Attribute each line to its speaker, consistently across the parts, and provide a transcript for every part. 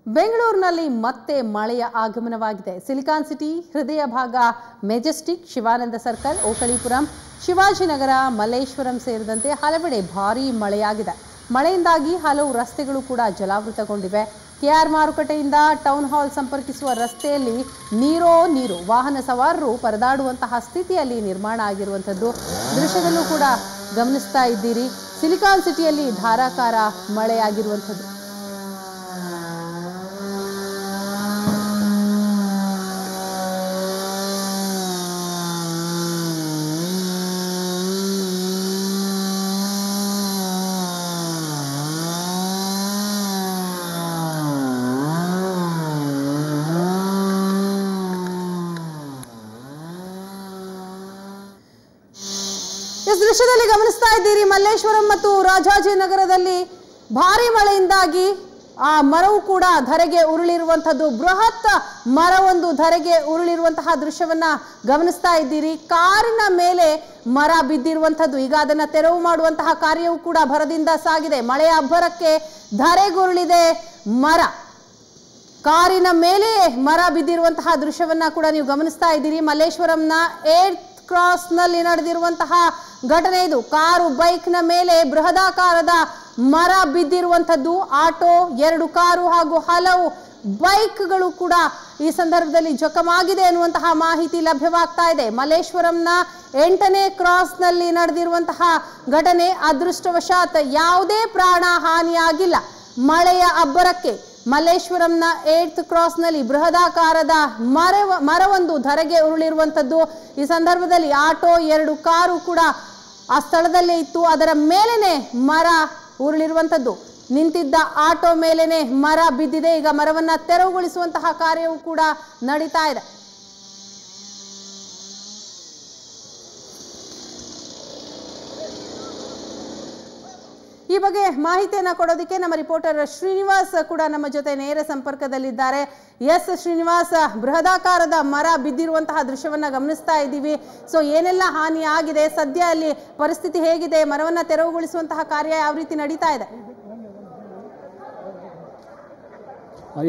Speaker 1: ಬೆಂಗಳೂರಿನಲ್ಲಿ ಮತ್ತೆ ಮಳೆಯ ಆಗಮನವಾಗಿದೆ. ಸಿಲಿಕಾನ್ ಸಿಟಿ ಹೃದಯ ಭಾಗ ಮೆಜೆಸ್ಟಿಕ್, ಶಿವಾನಂದ ಸರ್ಕಲ್, ಓಕಳಿಪುರಂ, ಶಿವಾಜಿನಗರ, ಮಲ್ಲೇಶ್ವರಂ ಸೇರಿದಂತೆ ಹಲವೆಡೆ ಭಾರೀ ಮಳೆಯಾಗಿದೆ. ಮಳೆಯಿಂದಾಗಿ ಹಲವು ರಸ್ತೆಗಳು ಕೂಡ ಜಲಾವೃತಗೊಂಡಿವೆ. ಕೆಆರ್ ಮಾರುಕಟ್ಟೆಯಿಂದ ಟೌನ್ ಹಾಲ್ ಸಂಪರ್ಕಿಸುವ ರಸ್ತೆಯಲ್ಲಿ ನೀರು ವಾಹನ ಸವಾರರು ಪರದಾಡುವಂತಹ ಸ್ಥಿತಿಯಲ್ಲಿ ನಿರ್ಮಾಣ ಆಗಿರುವಂಥದ್ದು ದೃಶ್ಯದಲ್ಲೂ ಕೂಡ ಗಮನಿಸ್ತಾ ಇದ್ದೀರಿ. ಸಿಲಿಕಾನ್ ಸಿಟಿಯಲ್ಲಿ ಧಾರಾಕಾರ ಮಳೆಯಾಗಿರುವಂಥದ್ದು. इस दृश्यದಲ್ಲಿ ಗಮನಿಸ್ತಾ ಇದ್ದೀರಿ, ಮಲ್ಲೇಶ್ವರಂ ಮತ್ತು ರಾಜಾಜಿನಗರದಲ್ಲಿ ಭಾರಿ ಮಳೆಯಿಂದಾಗಿ ಆ ಮರವು ಕೂಡ ಧರೆಗೆ ಉರುಳಿರುವಂತದ್ದು, ಬೃಹತ್ ಮರವೊಂದು ಧರೆಗೆ ಉರುಳಿರುವಂತಹ ದೃಶ್ಯವನ್ನ ಗಮನಿಸ್ತಾ ಇದ್ದೀರಿ. ಕಾರಿನ ಮೇಲೆ ಮರ ಬಿದ್ದಿರುವಂತದ್ದು, ಈಗ ಅದನ್ನ ತೆರವು ಮಾಡುವಂತಹ ಕಾರ್ಯವೂ ಕೂಡ ಭರದಿಂದ ಸಾಗಿದೆ. ಮಳೆಯ ಅಬ್ಬರಕ್ಕೆ ಧರೆಗುರುಳಿದೆ ಮರ, ಕಾರಿನ ಮೇಲೆ ಮರ ಬಿದ್ದಿರುವಂತಹ ದೃಶ್ಯವನ್ನ ಕೂಡ ನೀವು ಗಮನಿಸ್ತಾ ಇದ್ದೀರಿ. ಮಲ್ಲೇಶ್ವರಂನ 8th ಕ್ರಾಸ್ ನಲ್ಲಿ ನಡೆದಿರುವಂತಹ ಘಟನೆ ಇದು. ಕಾರು ಬೈಕ್ ನ ಮೇಲೆ ಬೃಹದಾಕಾರದ ಮರ ಬಿದ್ದಿರುವಂತದ್ದು. ಆಟೋ, 2 ಕಾರು ಹಾಗೂ ಹಲವು ಬೈಕ್ಗಳು ಕೂಡ ಈ ಸಂದರ್ಭದಲ್ಲಿ ಜಖಮಾಗಿದೆ ಅನ್ನುವಂತಹ ಮಾಹಿತಿ ಲಭ್ಯವಾಗ್ತಾ ಇದೆ. ಮಲ್ಲೇಶ್ವರಂನ 8ನೇ ಕ್ರಾಸ್ ನಲ್ಲಿ ನಡೆದಿರುವಂತಹ ಘಟನೆ. ಅದೃಷ್ಟವಶಾತ್ ಯಾವುದೇ ಪ್ರಾಣ ಹಾನಿಯಾಗಿಲ್ಲ. ಮಳೆಯ ಅಬ್ಬರಕ್ಕೆ ಮಲ್ಲೇಶ್ವರಂನ 8th ಕ್ರಾಸ್ ನಲ್ಲಿ ಬೃಹದಾಕಾರದ ಮರವೊಂದು ಧರೆಗೆ ಉರುಳಿರುವಂತದ್ದು. ಈ ಸಂದರ್ಭದಲ್ಲಿ ಆಟೋ, 2 ಕಾರು ಕೂಡ ಆ ಸ್ಥಳದಲ್ಲೇ ಇತ್ತು. ಅದರ ಮೇಲೇನೆ ಮರ ಉರುಳಿರುವಂತದ್ದು. ನಿಂತಿದ್ದ ಆಟೋ ಮೇಲೇನೆ ಮರ ಬಿದ್ದಿದೆ. ಈಗ ಮರವನ್ನ ತೆರವುಗೊಳಿಸುವಂತಹ ಕಾರ್ಯವೂ ಕೂಡ ನಡೀತಾ ಇದೆ. ಈ ಬಗ್ಗೆ ಮಾಹಿತಿಯನ್ನ ಕೊಡೋದಕ್ಕೆ ನಮ್ಮ ರಿಪೋರ್ಟರ್ ಶ್ರೀನಿವಾಸ್ ಕೂಡ ನಮ್ಮ ಜೊತೆ ನೇರ ಸಂಪರ್ಕದಲ್ಲಿದ್ದಾರೆ. ಎಸ್ ಶ್ರೀನಿವಾಸ್, ಬೃಹದಾಕಾರದ ಮರ ಬಿದ್ದಿರುವಂತಹ ದೃಶ್ಯವನ್ನ ಗಮನಿಸ್ತಾ ಇದ್ದೀವಿ. ಸೊ ಏನೆಲ್ಲ ಹಾನಿ ಆಗಿದೆ, ಸದ್ಯ ಅಲ್ಲಿ ಪರಿಸ್ಥಿತಿ ಹೇಗಿದೆ, ಮರವನ್ನ ತೆರವುಗೊಳಿಸುವಂತಹ ಕಾರ್ಯ ಯಾವ ರೀತಿ ನಡೀತಾ ಇದೆ?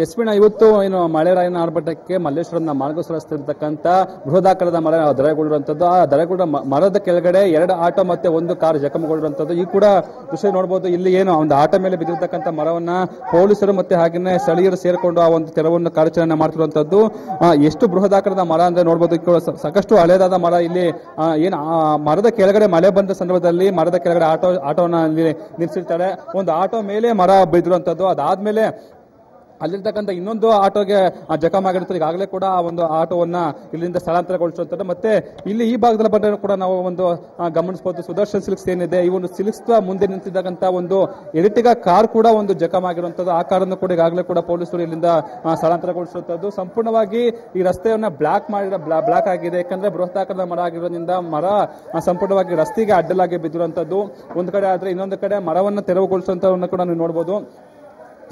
Speaker 2: ಎಸ್ಪಿನ ಇವತ್ತು ಏನು ಮಳೆರಾಯನ ಆರ್ಭಟಕ್ಕೆ ಮಲ್ಲೇಶ್ವರಂನ ಮಾರ್ಗಸ್ಥ ರಸ್ತೆ ಇರತಕ್ಕಂಥ ಬೃಹದಾಕಾರದ ಮರ ಧರೆಗೊಳ್ಳುವಂಥದ್ದು. ಆ ಧರೆಗೊಳ್ಳ ಮರದ ಕೆಳಗಡೆ 2 ಆಟೋ ಮತ್ತೆ 1 ಕಾರ್ ಜಖಮಗೊಳ್ಳುವಂಥದ್ದು. ಈ ಕೂಡ ದೃಶ್ಯ ನೋಡಬಹುದು. ಇಲ್ಲಿ ಏನು ಒಂದು ಆಟೋ ಮೇಲೆ ಬಿದ್ದಿರತಕ್ಕಂಥ ಮರವನ್ನ ಪೊಲೀಸರು ಮತ್ತೆ ಹಾಗೆಯೇ ಸ್ಥಳೀಯರು ಸೇರಿಕೊಂಡು ಆ ಒಂದು ತೆರವನ್ನು ಕಾರ್ಯಾಚರಣೆ ಮಾಡ್ತಿರುವಂತದ್ದು. ಎಷ್ಟು ಬೃಹದಾಕಾರದ ಮರ ಅಂದ್ರೆ ನೋಡಬಹುದು. ಸಾಕಷ್ಟು ಹಳೆಯದಾದ ಮರ. ಇಲ್ಲಿ ಏನು ಮರದ ಕೆಳಗಡೆ ಮಳೆ ಬಂದ ಸಂದರ್ಭದಲ್ಲಿ ಮರದ ಕೆಳಗಡೆ ಆಟೋನ ನಿಲ್ಲಿಸಿರ್ತಾರೆ. ಒಂದು ಆಟೋ ಮೇಲೆ ಮರ ಬಿದ್ದಿರುವಂತದ್ದು. ಅದಾದ್ಮೇಲೆ ಅಲ್ಲಿರ್ತಕ್ಕಂಥ ಇನ್ನೊಂದು ಆಟೋಗೆ ಜಖಮಾಗಿರುತ್ತದೆ. ಈಗಾಗಲೇ ಕೂಡ ಆ ಒಂದು ಆಟೋವನ್ನ ಇಲ್ಲಿಂದ ಸ್ಥಳಾಂತರಗೊಳಿಸುವಂಥದ್ದು. ಮತ್ತೆ ಇಲ್ಲಿ ಈ ಭಾಗದಲ್ಲಿ ಬಂದರೆ ಕೂಡ ನಾವು ಒಂದು ಗಮನಿಸಬಹುದು. ಸುದರ್ಶನ್ ಸಿಲ್ಕ್ಸ್ ಏನಿದೆ, ಈ ಒಂದು ಸಿಲ್ಕ್ಸ್ ಮುಂದೆ ನಿಂತಿದ್ದಕ್ಕಂಥ ಒಂದು ಎರಿಟಿಗಾ ಕಾರ್ ಕೂಡ ಒಂದು ಜಖಮಾಗಿರುವಂಥದ್ದು. ಆ ಕಾರನ್ನು ಕೂಡ ಈಗಾಗಲೇ ಕೂಡ ಪೊಲೀಸರು ಇಲ್ಲಿಂದ ಸ್ಥಳಾಂತರಗೊಳಿಸುವಂಥದ್ದು. ಸಂಪೂರ್ಣವಾಗಿ ಈ ರಸ್ತೆಯನ್ನ ಬ್ಲಾಕ್ ಆಗಿದೆ. ಯಾಕಂದ್ರೆ ಬೃಹದಾಕಾರದ ಮರ ಆಗಿರೋದ್ರಿಂದ ಮರ ಸಂಪೂರ್ಣವಾಗಿ ರಸ್ತೆಗೆ ಅಡ್ಡಲಾಗಿ ಬಿದ್ದಿರುವಂಥದ್ದು ಒಂದು ಕಡೆ ಆದ್ರೆ, ಇನ್ನೊಂದು ಕಡೆ ಮರವನ್ನು ತೆರವುಗೊಳಿಸುವಂಥದ್ದನ್ನು ಕೂಡ ನೀವು ನೋಡಬಹುದು.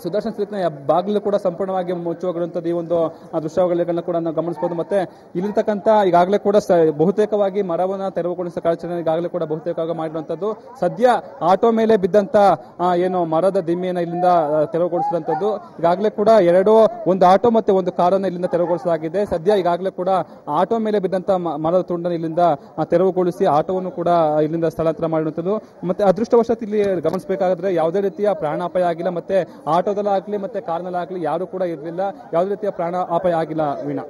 Speaker 2: ಸುದರ್ಶನ್ ಸಿಲ್ಕ್ನ ಬಾಗಿಲು ಕೂಡ ಸಂಪೂರ್ಣವಾಗಿ ಮುಚ್ಚುವಂಥದ್ದು ಈ ಒಂದು ದೃಶ್ಯಗಳನ್ನ ಕೂಡ ನಾವು ಗಮನಿಸಬಹುದು. ಮತ್ತೆ ಇಲ್ಲಿರ್ತಕ್ಕಂಥ ಈಗಾಗಲೇ ಕೂಡ ಬಹುತೇಕವಾಗಿ ಮರವನ್ನ ತೆರವುಗೊಳಿಸುವ ಕಾರ್ಯಾಚರಣೆ ಈಗಾಗಲೇ ಕೂಡ ಬಹುತೇಕವಾಗಿ ಮಾಡಿರುವಂತದ್ದು. ಸದ್ಯ ಆಟೋ ಮೇಲೆ ಬಿದ್ದಂತ ಏನು ಮರದ ದಿಮ್ಮಿಯನ್ನ ಇಲ್ಲಿಂದ ತೆರವುಗೊಳಿಸಿದಂಥದ್ದು. ಈಗಾಗಲೇ ಕೂಡ ಒಂದು ಆಟೋ ಮತ್ತೆ 1 ಕಾರನ್ನು ಇಲ್ಲಿಂದ ತೆರವುಗೊಳಿಸಲಾಗಿದೆ. ಸದ್ಯ ಈಗಾಗಲೇ ಕೂಡ ಆಟೋ ಮೇಲೆ ಬಿದ್ದಂತ ಮರದ ತುಂಡನ್ನು ಇಲ್ಲಿಂದ ತೆರವುಗೊಳಿಸಿ ಆಟೋವನ್ನು ಕೂಡ ಇಲ್ಲಿಂದ ಸ್ಥಳಾಂತರ ಮಾಡಿರುವಂತದ್ದು. ಮತ್ತೆ ಅದೃಷ್ಟವಶಾತ್ ಇಲ್ಲಿ ಗಮನಿಸಬೇಕಾದ್ರೆ ಯಾವುದೇ ರೀತಿಯ ಪ್ರಾಣಾಪಾಯ ಆಗಿಲ್ಲ. ಮತ್ತೆ ಆಟೋದಲ್ಲಾಗ್ಲಿ ಮತ್ತೆ ಕಾರ್ನಲ್ಲಾಗ್ಲಿ ಯಾರು ಕೂಡ ಇರಲಿಲ್ಲ. ಯಾವುದೇ ರೀತಿಯ ಪ್ರಾಣ ಅಪಾಯ ಆಗಿಲ್ಲ. ವೀಣಾ.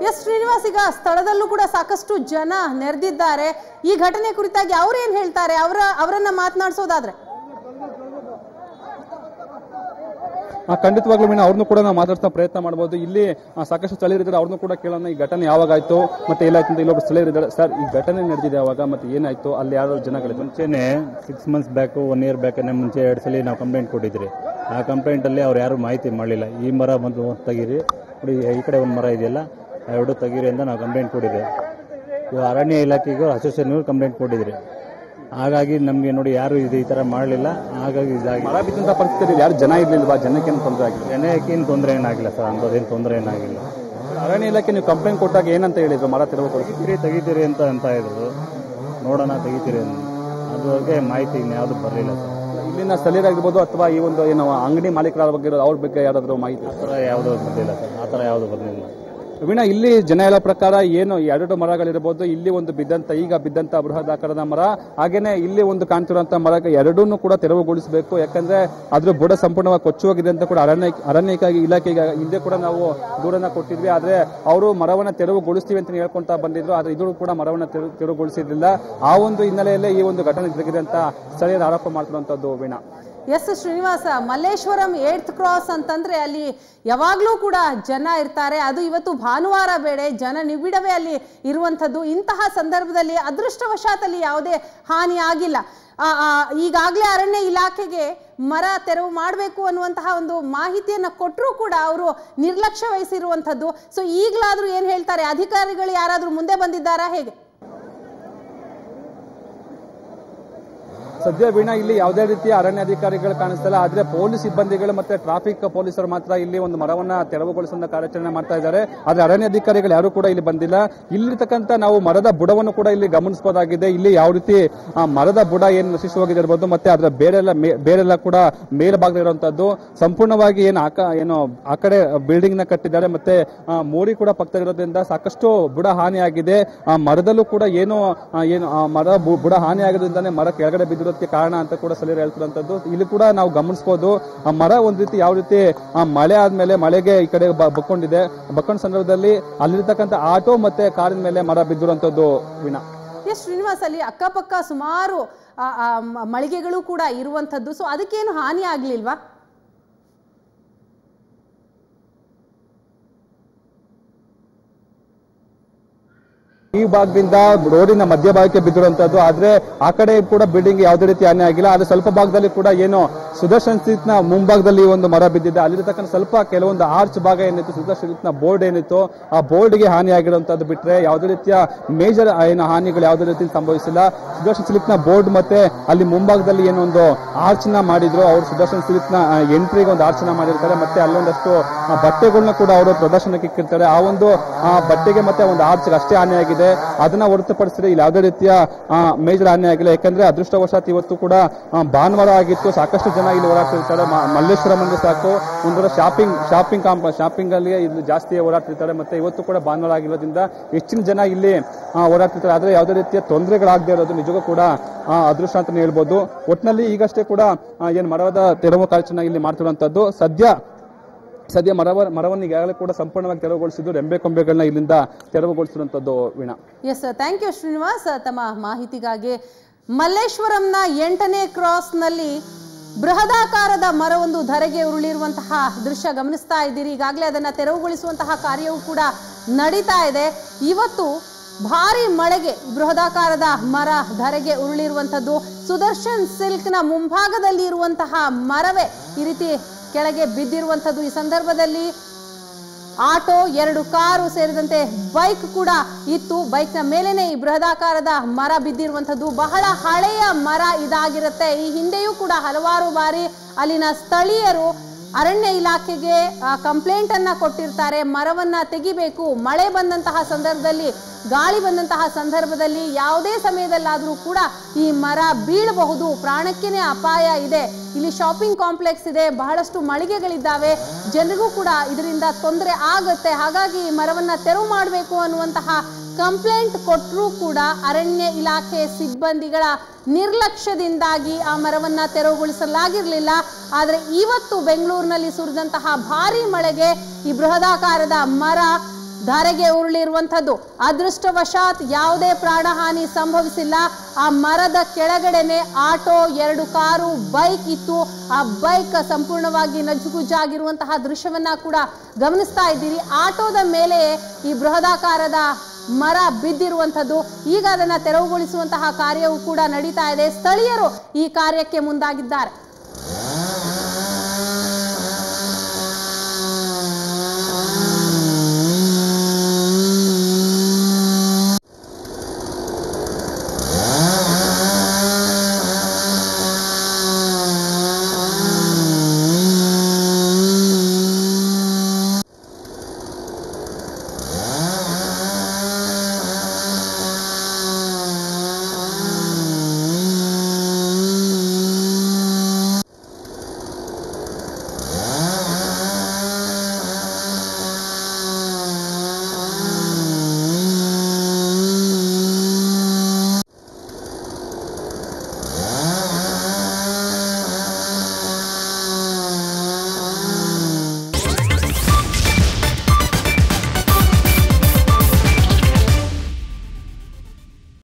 Speaker 1: ಎಸ್ ಶ್ರೀನಿವಾಸ್, ಈಗ ಸ್ಥಳದಲ್ಲೂ ಕೂಡ ಸಾಕಷ್ಟು ಜನ ನೆರೆದಿದ್ದಾರೆ. ಈ ಘಟನೆ ಕುರಿತಾಗಿ ಅವ್ರೇನ್ ಹೇಳ್ತಾರೆ, ಅವರನ್ನ ಮಾತನಾಡಿಸೋದಾದ್ರೆ?
Speaker 2: ಖಂಡಿತವಾಗ್ಲೂ ಮೀನು ಅವ್ರನ್ನೂ ಕೂಡ ನಾವು ಮಾತಾಡ್ತಾ ಪ್ರಯತ್ನ ಮಾಡಬಹುದು. ಇಲ್ಲಿ ಸಾಕಷ್ಟು ಸ್ಥಳೀಯರಿದ್ದಾರೆ, ಅವ್ರನ್ನೂ ಕೂಡ ಕೇಳೋಣ. ಈ ಘಟನೆ ಯಾವಾಗಾಯ್ತು ಮತ್ತೆ ಎಲ್ಲಾಯ್ತು ಅಂತ ಇಲ್ಲೊಬ್ರು ಸ್ಥಳೀಯರಿದ್ದಾರೆ. ಸರ್, ಈ ಘಟನೆ ನಡೆದಿದೆ ಯಾವಾಗ ಮತ್ತೆ ಏನಾಯ್ತು, ಅಲ್ಲಿ ಯಾರು ಜನಗಳು?
Speaker 3: ಮುಂಚೆನೆ 6 months ಬ್ಯಾಕ್, 1 year ಬ್ಯಾಕ್ ಮುಂಚೆ 2 ಸಲ ನಾವು ಕಂಪ್ಲೇಂಟ್ ಕೊಟ್ಟಿದ್ರಿ. ಆ ಕಂಪ್ಲೇಂಟ್ ಅಲ್ಲಿ ಅವ್ರು ಯಾರು ಮಾಹಿತಿ ಮಾಡಲಿಲ್ಲ. ಈ ಮರ ಬಂದು ತೆಗೀರಿ, ಈ ಕಡೆ ಒಂದು ಮರ ಇದೆಯಲ್ಲ, 2 ತೆಗೀರಿ ಅಂತ ನಾವು ಕಂಪ್ಲೇಂಟ್ ಕೊಟ್ಟಿದ್ದೆ. ಅರಣ್ಯ ಇಲಾಖೆಗೂ ಅಸೋಸಿಯೇಷನ್ ಕಂಪ್ಲೇಂಟ್ ಕೊಟ್ಟಿದ್ರಿ. ಹಾಗಾಗಿ ನಮ್ಗೆ ನೋಡಿ ಯಾರು ಈ ತರ ಮಾಡಲಿಲ್ಲ. ಹಾಗಾಗಿ
Speaker 2: ಮರ ಬಿದ್ದಂತ ಪರಿಸ್ಥಿತಿ ಯಾರು ಜನ ಇರ್ಲಿಲ್ವಾ? ಜನಕ್ಕೇನು ತೊಂದರೆ ಆಗಿಲ್ಲ?
Speaker 3: ಜನಕ್ಕೇನು ತೊಂದರೆ ಏನಾಗಿಲ್ಲ ಸರ್, ಅಂಥದ್ದೇನು ತೊಂದರೆ ಏನಾಗಿಲ್ಲ.
Speaker 2: ಅರಣ್ಯ ಇಲಾಖೆ ನೀವು ಕಂಪ್ಲೇಂಟ್ ಕೊಟ್ಟಾಗ ಏನಂತ ಹೇಳಿದ್ರು? ಮರ
Speaker 3: ತೆಗಿತೀರಿ ಅಂತ ಇದ್ರು. ನೋಡೋಣ ತೆಗಿತೀರಿ ಅದ್ರೊಳಗೆ ಮಾಹಿತಿ ಇನ್ಯಾವುದು ಬರಲಿಲ್ಲ ಸರ್.
Speaker 2: ಇಲ್ಲಿನ ಸ್ಥಳೀಯರಾಗಿರ್ಬೋದು ಅಥವಾ ಈ ಒಂದು ಏನು ಅಂಗಡಿ ಮಾಲೀಕರ ಬಗ್ಗೆ ಅವ್ರ ಬಗ್ಗೆ ಯಾರಾದರೂ ಮಾಹಿತಿ?
Speaker 3: ಆ ಥರ ಯಾವುದೂ ಬಂದಿಲ್ಲ ಸರ್, ಆ ಥರ ಯಾವುದೂ ಬಂದಿಲ್ಲ.
Speaker 2: ವೀಣಾ, ಇಲ್ಲಿ ಜನ ಹೇಳೋ ಪ್ರಕಾರ ಏನು 2 ಮರಗಳಿರ್ಬೋದು, ಇಲ್ಲಿ ಒಂದು ಈಗ ಬಿದ್ದಂತ ಬೃಹದಾಕಾರದ ಮರ, ಹಾಗೇನೆ ಇಲ್ಲಿ ಒಂದು ಕಾಣ್ತಿರುವಂತಹ ಮರ, ಎರಡನ್ನೂ ಕೂಡ ತೆರವುಗೊಳಿಸಬೇಕು. ಯಾಕಂದ್ರೆ ಅದ್ರ ಬುಡ ಸಂಪೂರ್ಣವಾಗಿ ಕೊಚ್ಚೋಗಿದೆ ಅಂತ ಕೂಡ ಅರಣ್ಯ ಇಲಾಖೆಗೆ ಹಿಂದೆ ಕೂಡ ನಾವು ದೂರನ್ನ ಕೊಟ್ಟಿದ್ವಿ. ಆದ್ರೆ ಅವರು ಮರವನ್ನ ತೆರವುಗೊಳಿಸ್ತೀವಿ ಅಂತ ಹೇಳ್ಕೊಂತ ಬಂದಿದ್ರು. ಆದ್ರೆ ಇದು ಕೂಡ ಮರವನ್ನ ತೆರವುಗೊಳಿಸಿರ್ಲಿಲ್ಲ. ಆ ಒಂದು ಹಿನ್ನೆಲೆಯಲ್ಲೇ ಈ ಒಂದು ಘಟನೆ ಜರುಗಿದೆ ಅಂತ ಸ್ಥಳೀಯರು ಆರೋಪ ಮಾಡ್ತಿರುವಂತದ್ದು. Veena,
Speaker 1: S Srinivasa, Malleshwaram 8th cross ಅಂತಂದ್ರೆ ಅಲ್ಲಿ ಯಾವಾಗಲೂ ಕೂಡ ಜನ ಇರ್ತಾರೆ. ಅದು ಇವತ್ತು ಭಾನುವಾರ ಬೇಳೆ, ಜನ ನಿಬಿಡವೇ ಅಲ್ಲಿ ಇರುವಂಥದ್ದು. ಇಂತಹ ಸಂದರ್ಭದಲ್ಲಿ ಅದೃಷ್ಟವಶಾತ್ ಅಲ್ಲಿ ಯಾವುದೇ ಹಾನಿ ಆಗಿಲ್ಲ. ಈಗಾಗಲೇ ಅರಣ್ಯ ಇಲಾಖೆಗೆ ಮರ ತೆರವು ಮಾಡಬೇಕು ಅನ್ನುವಂತಹ ಒಂದು ಮಾಹಿತಿಯನ್ನು ಕೊಟ್ಟರೂ ಕೂಡ ಅವರು ನಿರ್ಲಕ್ಷ್ಯ ವಹಿಸಿರುವಂಥದ್ದು. ಸೊ ಈಗಲಾದರೂ ಏನು ಹೇಳ್ತಾರೆ ಅಧಿಕಾರಿಗಳು? ಯಾರಾದರೂ ಮುಂದೆ ಬಂದಿದ್ದಾರಾ, ಹೇಗೆ?
Speaker 2: ಸದ್ಯ ವೀಣಾ, ಇಲ್ಲಿ ಯಾವುದೇ ರೀತಿಯ ಅರಣ್ಯಾಧಿಕಾರಿಗಳು ಕಾಣಿಸ್ತಿಲ್ಲ. ಆದ್ರೆ ಪೊಲೀಸ್ ಸಿಬ್ಬಂದಿಗಳು ಮತ್ತೆ ಟ್ರಾಫಿಕ್ ಪೊಲೀಸರು ಮಾತ್ರ ಇಲ್ಲಿ ಒಂದು ಮರವನ್ನ ತೆರವುಗೊಳಿಸುವ ಕಾರ್ಯಾಚರಣೆ ಮಾಡ್ತಾ ಇದ್ದಾರೆ. ಆದ್ರೆ ಅರಣ್ಯಾಧಿಕಾರಿಗಳು ಯಾರು ಕೂಡ ಇಲ್ಲಿ ಬಂದಿಲ್ಲ. ಇಲ್ಲಿರ್ತಕ್ಕಂಥ ನಾವು ಮರದ ಬುಡವನ್ನು ಕೂಡ ಇಲ್ಲಿ ಗಮನಿಸಬಹುದಾಗಿದೆ. ಇಲ್ಲಿ ಯಾವ ರೀತಿ ಮರದ ಬುಡ ಏನು ನಶಿಸಿ ಹೋಗಿದೆ ಇರಬಹುದು, ಮತ್ತೆ ಅದರ ಬೇರೆಲ್ಲ ಕೂಡ ಮೇಲ್ಭಾಗದಲ್ಲಿರುವಂತದ್ದು ಸಂಪೂರ್ಣವಾಗಿ ಏನು ಆ ಕಡೆ ಬಿಲ್ಡಿಂಗ್ ನ ಕಟ್ಟಿದ್ದಾರೆ. ಮತ್ತೆ ಮೋರಿ ಕೂಡ ಪಕ್ಕದಲ್ಲಿರೋದ್ರಿಂದ ಸಾಕಷ್ಟು ಬುಡ ಹಾನಿಯಾಗಿದೆ. ಮರದಲ್ಲೂ ಕೂಡ ಏನು ಮರ ಬುಡ ಹಾನಿಯಾಗೋದ್ರಿಂದಾನೇ ಮರ ಕೆಳಗಡೆ ಬಿದ್ದಿರೋ ಕಾರಣ ಅಂತ ಕೂಡ ಸ್ಥಳೀಯರು ಹೇಳ್ತಿರುವಂತದ್ದು. ಇಲ್ಲಿ ಕೂಡ ನಾವು ಗಮನಿಸಬಹುದು, ಆ ಮರ ಒಂದ್ ರೀತಿ ಯಾವ ರೀತಿ ಮಳೆ ಆದ್ಮೇಲೆ ಮಳೆಗೆ ಈ ಕಡೆ ಬಕ್ಕೊಂಡ ಸಂದರ್ಭದಲ್ಲಿ ಅಲ್ಲಿರ್ತಕ್ಕಂಥ ಆಟೋ ಮತ್ತೆ ಕಾರಿನ ಮೇಲೆ ಮರ ಬಿದ್ದಿರುವಂತದ್ದು. ವೀಣಾ,
Speaker 1: ಎಸ್ ಶ್ರೀನಿವಾಸ್, ಅಲ್ಲಿ ಅಕ್ಕಪಕ್ಕ ಸುಮಾರು ಮಳಿಗೆಗಳು ಕೂಡ ಇರುವಂತದ್ದು. ಸೊ ಅದಕ್ಕೇನು ಹಾನಿ ಆಗ್ಲಿಲ್ವಾ?
Speaker 2: ಈ ಭಾಗದಿಂದ ರೋಡಿನ ಮಧ್ಯಭಾಗಕ್ಕೆ ಬಿದ್ದಿರುವಂತದ್ದು. ಆದ್ರೆ ಆ ಕಡೆ ಕೂಡ ಬಿಲ್ಡಿಂಗ್ ಯಾವುದೇ ರೀತಿ ಹಾನಿ ಆಗಿಲ್ಲ. ಆದ್ರೆ ಸ್ವಲ್ಪ ಭಾಗದಲ್ಲಿ ಕೂಡ ಏನು ಸುದರ್ಶನ್ ಸ್ಟ್ರೀಟ್ ನ ಮುಂಭಾಗದಲ್ಲಿ ಒಂದು ಮರ ಬಿದ್ದಿದೆ. ಅಲ್ಲಿರ್ತಕ್ಕಂಥ ಸ್ವಲ್ಪ ಕೆಲವೊಂದು ಆರ್ಚ್ ಭಾಗ ಏನಿತ್ತು, ಸುದರ್ಶನ್ ಸ್ಟ್ರೀಟ್ ನ ಬೋರ್ಡ್ ಏನಿತ್ತು, ಆ ಬೋರ್ಡ್ಗೆ ಹಾನಿ ಆಗಿರುವಂತದ್ದು ಬಿಟ್ರೆ ಯಾವುದೇ ರೀತಿಯ ಮೇಜರ್ ಹಾನಿಗಳು ಯಾವುದೇ ರೀತಿ ಸಂಭವಿಸಿಲ್ಲ. ಸುದರ್ಶನ್ ಸ್ಟ್ರೀಟ್ ನ ಬೋರ್ಡ್ ಮತ್ತೆ ಅಲ್ಲಿ ಮುಂಭಾಗದಲ್ಲಿ ಏನೊಂದು ಆರ್ಚ್ ನ ಮಾಡಿದ್ರು ಅವರು, ಸುದರ್ಶನ್ ಸ್ಟ್ರೀಟ್ ನ ಎಂಟ್ರಿಗೆ ಒಂದು ಆರ್ಚ್ ನ ಮಾಡಿರ್ತಾರೆ. ಮತ್ತೆ ಅಲ್ಲೊಂದಷ್ಟು ಬಟ್ಟೆಗಳನ್ನ ಕೂಡ ಅವರು ಪ್ರದರ್ಶನಕ್ಕೆ ಇಕ್ಕಿರ್ತಾರೆ. ಆ ಒಂದು ಬಟ್ಟೆಗೆ ಮತ್ತೆ ಒಂದು ಆರ್ಚ್ ಅಷ್ಟೇ ಹಾನಿಯಾಗಿದೆ. ಅದನ್ನ ಹೊರತುಪಡಿಸಿದ್ರೆ ಇಲ್ಲಿ ಯಾವುದೇ ರೀತಿಯ ಮೇಜರ್ ಹಾನಿ ಆಗಿಲ್ಲ. ಯಾಕಂದ್ರೆ ಅದೃಷ್ಟವಶಾತ್ ಇವತ್ತು ಕೂಡ ಭಾನುವಾರ ಆಗಿತ್ತು. ಸಾಕಷ್ಟು ಜನ ಇಲ್ಲಿ ಓಡಾಡ್ತಿರ್ತಾರೆ. ಮಲ್ಲೇಶ್ವರಂ ಅಂದ್ರೆ ಸಾಕು ಒಂದರ ಶಾಪಿಂಗ್ ಅಲ್ಲಿ ಇಲ್ಲಿ ಜಾಸ್ತಿ ಓಡಾಡ್ತಿರ್ತಾರೆ. ಮತ್ತೆ ಇವತ್ತು ಕೂಡ ಭಾನುವಾರ ಆಗಿರೋದ್ರಿಂದ ಹೆಚ್ಚಿನ ಜನ ಇಲ್ಲಿ ಓಡಾಡ್ತಿರ್ತಾರೆ. ಆದ್ರೆ ಯಾವುದೇ ರೀತಿಯ ತೊಂದರೆಗಳಾಗದೇ ಇರೋದು ನಿಜಕ್ಕೂ ಕೂಡ ಅದೃಷ್ಟ ಅಂತಾನೆ ಹೇಳ್ಬೋದು. ಒಟ್ಟಿನಲ್ಲಿ ಈಗಷ್ಟೇ ಕೂಡ ಏನು ಮರದ ತೆರವು ಕಾರ್ಯಾಚರಣೆ ಇಲ್ಲಿ ಮಾಡ್ತಿರುವಂತದ್ದು. ಸದ್ಯ ಮರವನ್ನು ಈಗಾಗಲೇ ಕೂಡ ಸಂಪೂರ್ಣವಾಗಿ ತೆರವುಗೊಳಿಸಿದ್ದು, ರೆಂಬೆ ಕೊಂಬೆಗಳನ್ನ ಇಲ್ಲಿಂದ ತೆರವುಗೊಳಿಸಿರುವಂತದ್ದು. Veena,
Speaker 1: S, thank you Srinivas ತಮ್ಮ ಮಾಹಿತಿಗಾಗಿ. ಮಲ್ಲೇಶ್ವರಂನ 8ನೇ ಕ್ರಾಸ್ನಲ್ಲಿ ಬೃಹದಾಕಾರದ ಮರವೊಂದು ಧರೆಗೆ ಉರುಳಿರುವಂತಹ ದೃಶ್ಯ ಗಮನಿಸ್ತಾ ಇದ್ದೀರಿ. ಈಗಾಗಲೇ ಅದನ್ನ ತೆರವುಗೊಳಿಸುವಂತಹ ಕಾರ್ಯವೂ ಕೂಡ ನಡೀತಾ ಇದೆ. ಇವತ್ತು ಭಾರಿ ಮಳೆಗೆ ಬೃಹದಾಕಾರದ ಮರ ಧರೆಗೆ ಉರುಳಿರುವಂಥದ್ದು. ಸುದರ್ಶನ್ ಸಿಲ್ಕ್ನ ಮುಂಭಾಗದಲ್ಲಿ ಇರುವಂತಹ ಮರವೇ ಈ ರೀತಿ ಕೆಳಗೆ ಬಿದ್ದಿರುವಂಥದ್ದು. ಈ ಸಂದರ್ಭದಲ್ಲಿ ಆಟೋ, 2 ಕಾರು ಸೇರಿದಂತೆ ಬೈಕ್ ಕೂಡ ಇತ್ತು. ಬೈಕ್ನ ಮೇಲೇನೆ ಈ ಬೃಹದಾಕಾರದ ಮರ ಬಿದ್ದಿರುವಂಥದ್ದು. ಬಹಳ ಹಳೆಯ ಮರ ಇದಾಗಿರುತ್ತೆ. ಈ ಹಿಂದೆಯೂ ಕೂಡ ಹಲವಾರು ಬಾರಿ ಅಲ್ಲಿನ ಸ್ಥಳೀಯರು ಅರಣ್ಯ ಇಲಾಖೆಗೆ ಕಂಪ್ಲೇಂಟ್ ಅನ್ನ ಕೊಟ್ಟಿರ್ತಾರೆ. ಮರವನ್ನ ತೆಗಿಬೇಕು, ಮಳೆ ಬಂದಂತಹ ಸಂದರ್ಭದಲ್ಲಿ, ಗಾಳಿ ಬಂದಂತಹ ಸಂದರ್ಭದಲ್ಲಿ ಯಾವುದೇ ಸಮಯದಲ್ಲಾದರೂ ಕೂಡ ಈ ಮರ ಬೀಳಬಹುದು, ಪ್ರಾಣಕ್ಕೇನೆ ಅಪಾಯ ಇದೆ. ಇಲ್ಲಿ ಶಾಪಿಂಗ್ ಕಾಂಪ್ಲೆಕ್ಸ್ ಇದೆ, ಬಹಳಷ್ಟು ಮಳಿಗೆಗಳಿದ್ದಾವೆ, ಜನರಿಗೂ ಕೂಡ ಇದರಿಂದ ತೊಂದರೆ ಆಗುತ್ತೆ. ಹಾಗಾಗಿ ಈ ಮರವನ್ನ ತೆರವು ಮಾಡಬೇಕು ಅನ್ನುವಂತಹ ಕಂಪ್ಲೇಂಟ್ ಕೊಟ್ಟರೂ ಕೂಡ ಅರಣ್ಯ ಇಲಾಖೆ ಸಿಬ್ಬಂದಿಗಳ ನಿರ್ಲಕ್ಷ್ಯದಿಂದಾಗಿ ಆ ಮರವನ್ನ ತೆರವುಗೊಳಿಸಲಾಗಿರಲಿಲ್ಲ. ಆದರೆ ಇವತ್ತು ಬೆಂಗಳೂರಿನಲ್ಲಿ ಸುರಿದಂತಹ ಭಾರಿ ಮಳೆಗೆ ಈ ಬೃಹದಾಕಾರದ ಮರ ಧರೆಗೆ ಉರುಳಿರುವಂಥದ್ದು. ಅದೃಷ್ಟವಶಾತ್ ಯಾವುದೇ ಪ್ರಾಣಹಾನಿ ಸಂಭವಿಸಿಲ್ಲ. ಆ ಮರದ ಕೆಳಗಡೆನೆ ಆಟೋ, 2 ಕಾರು, ಬೈಕ್ ಇತ್ತು. ಆ ಬೈಕ್ ಸಂಪೂರ್ಣವಾಗಿ ನಜ್ಜುಗುಜ್ಜಾಗಿರುವಂತಹ ದೃಶ್ಯವನ್ನ ಕೂಡ ಗಮನಿಸ್ತಾ ಇದ್ದೀರಿ. ಆಟೋದ ಮೇಲೆ ಈ ಬೃಹದಾಕಾರದ ಮರ ಬಿದ್ದಿರುವಂಥದ್ದು. ಈಗ ಅದನ್ನ ತೆರವುಗೊಳಿಸುವಂತಹ ಕಾರ್ಯವೂ ಕೂಡ ನಡೀತಾ ಇದೆ. ಸ್ಥಳೀಯರು ಈ ಕಾರ್ಯಕ್ಕೆ ಮುಂದಾಗಿದ್ದಾರೆ.